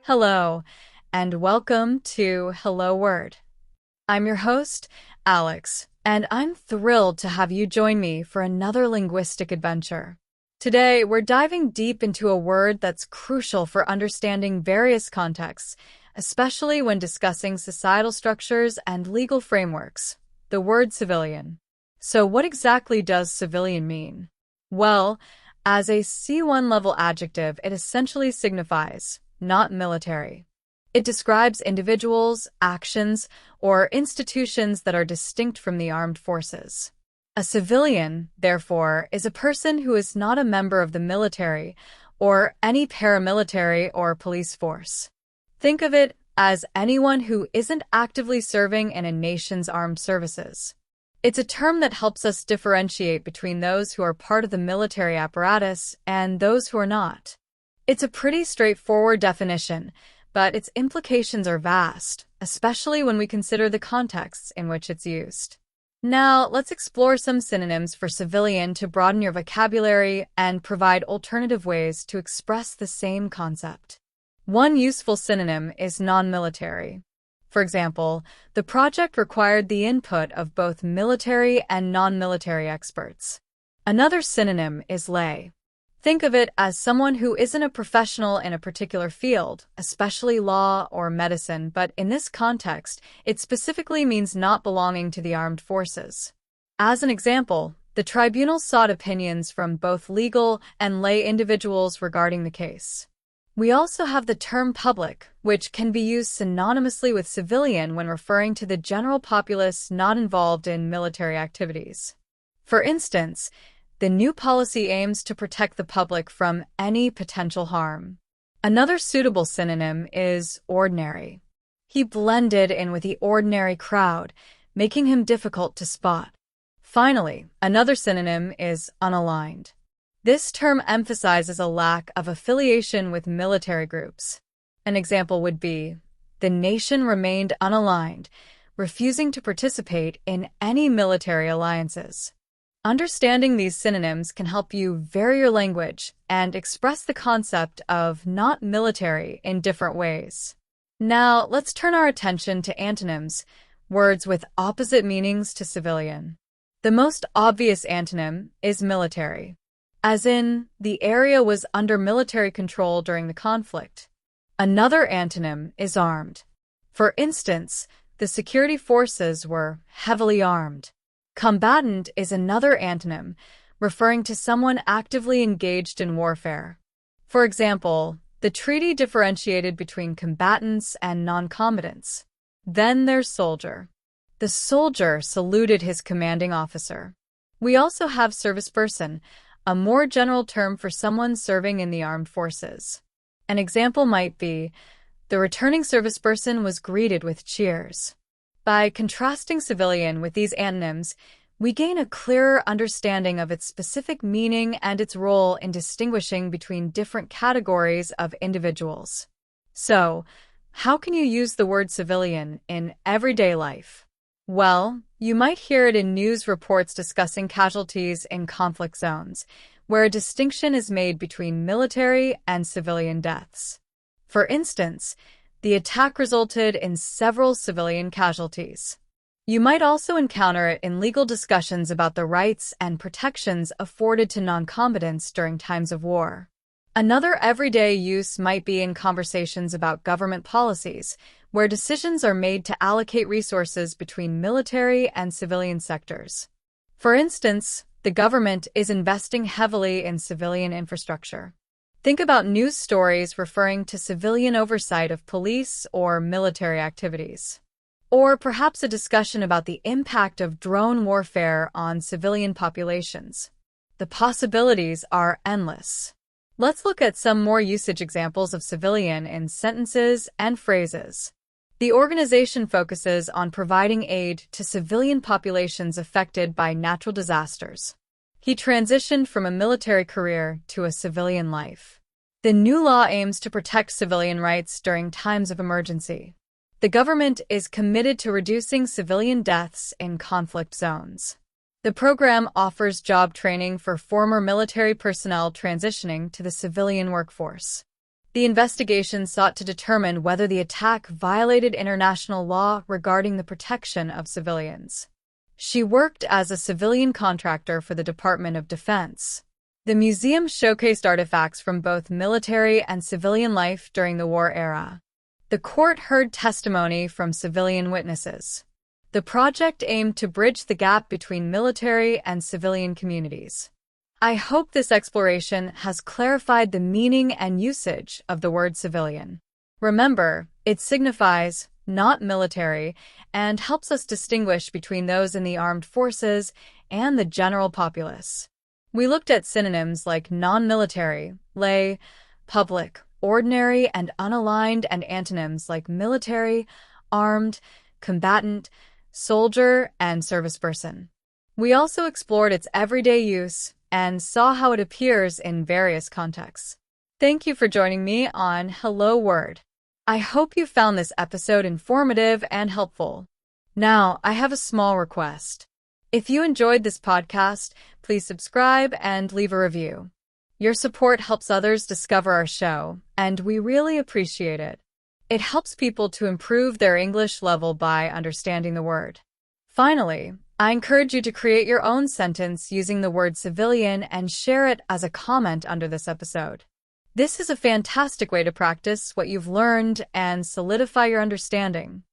Hello, and welcome to Hello Word. I'm your host, Alex, and I'm thrilled to have you join me for another linguistic adventure. Today, we're diving deep into a word that's crucial for understanding various contexts, especially when discussing societal structures and legal frameworks, the word civilian. So what exactly does civilian mean? Well, as a C1 level adjective, it essentially signifies not military. It describes individuals, actions, or institutions that are distinct from the armed forces. A civilian, therefore, is a person who is not a member of the military or any paramilitary or police force. Think of it as anyone who isn't actively serving in a nation's armed services. It's a term that helps us differentiate between those who are part of the military apparatus and those who are not. It's a pretty straightforward definition, but its implications are vast, especially when we consider the contexts in which it's used. Now, let's explore some synonyms for civilian to broaden your vocabulary and provide alternative ways to express the same concept. One useful synonym is non-military. For example, the project required the input of both military and non-military experts. Another synonym is lay. Think of it as someone who isn't a professional in a particular field, especially law or medicine, but in this context, it specifically means not belonging to the armed forces. As an example, the tribunal sought opinions from both legal and lay individuals regarding the case. We also have the term public, which can be used synonymously with civilian when referring to the general populace not involved in military activities. For instance, the new policy aims to protect the public from any potential harm. Another suitable synonym is ordinary. He blended in with the ordinary crowd, making him difficult to spot. Finally, another synonym is unaligned. This term emphasizes a lack of affiliation with military groups. An example would be, the nation remained unaligned, refusing to participate in any military alliances. Understanding these synonyms can help you vary your language and express the concept of not military in different ways. Now, let's turn our attention to antonyms, words with opposite meanings to civilian. The most obvious antonym is military, as in, the area was under military control during the conflict. Another antonym is armed. For instance, the security forces were heavily armed. Combatant is another antonym, referring to someone actively engaged in warfare. For example, the treaty differentiated between combatants and non-combatants. Then there's soldier. The soldier saluted his commanding officer. We also have serviceperson, a more general term for someone serving in the armed forces. An example might be, the returning serviceperson was greeted with cheers. By contrasting civilian with these antonyms, we gain a clearer understanding of its specific meaning and its role in distinguishing between different categories of individuals. So, how can you use the word civilian in everyday life? Well, you might hear it in news reports discussing casualties in conflict zones, where a distinction is made between military and civilian deaths. For instance, the attack resulted in several civilian casualties. You might also encounter it in legal discussions about the rights and protections afforded to non-combatants during times of war. Another everyday use might be in conversations about government policies, where decisions are made to allocate resources between military and civilian sectors. For instance, the government is investing heavily in civilian infrastructure. Think about news stories referring to civilian oversight of police or military activities. Or perhaps a discussion about the impact of drone warfare on civilian populations. The possibilities are endless. Let's look at some more usage examples of civilian in sentences and phrases. The organization focuses on providing aid to civilian populations affected by natural disasters. He transitioned from a military career to a civilian life. The new law aims to protect civilian rights during times of emergency. The government is committed to reducing civilian deaths in conflict zones. The program offers job training for former military personnel transitioning to the civilian workforce. The investigation sought to determine whether the attack violated international law regarding the protection of civilians. She worked as a civilian contractor for the Department of Defense. The museum showcased artifacts from both military and civilian life during the war era. The court heard testimony from civilian witnesses. The project aimed to bridge the gap between military and civilian communities. I hope this exploration has clarified the meaning and usage of the word civilian. Remember, it signifies not military and helps us distinguish between those in the armed forces and the general populace. We looked at synonyms like non-military, lay, public, ordinary, and unaligned, and antonyms like military, armed, combatant, soldier, and serviceperson. We also explored its everyday use and saw how it appears in various contexts. Thank you for joining me on Hello Word. I hope you found this episode informative and helpful. Now, I have a small request. If you enjoyed this podcast, please subscribe and leave a review. Your support helps others discover our show, and we really appreciate it. It helps people to improve their English level by understanding the word. Finally, I encourage you to create your own sentence using the word civilian and share it as a comment under this episode. This is a fantastic way to practice what you've learned and solidify your understanding.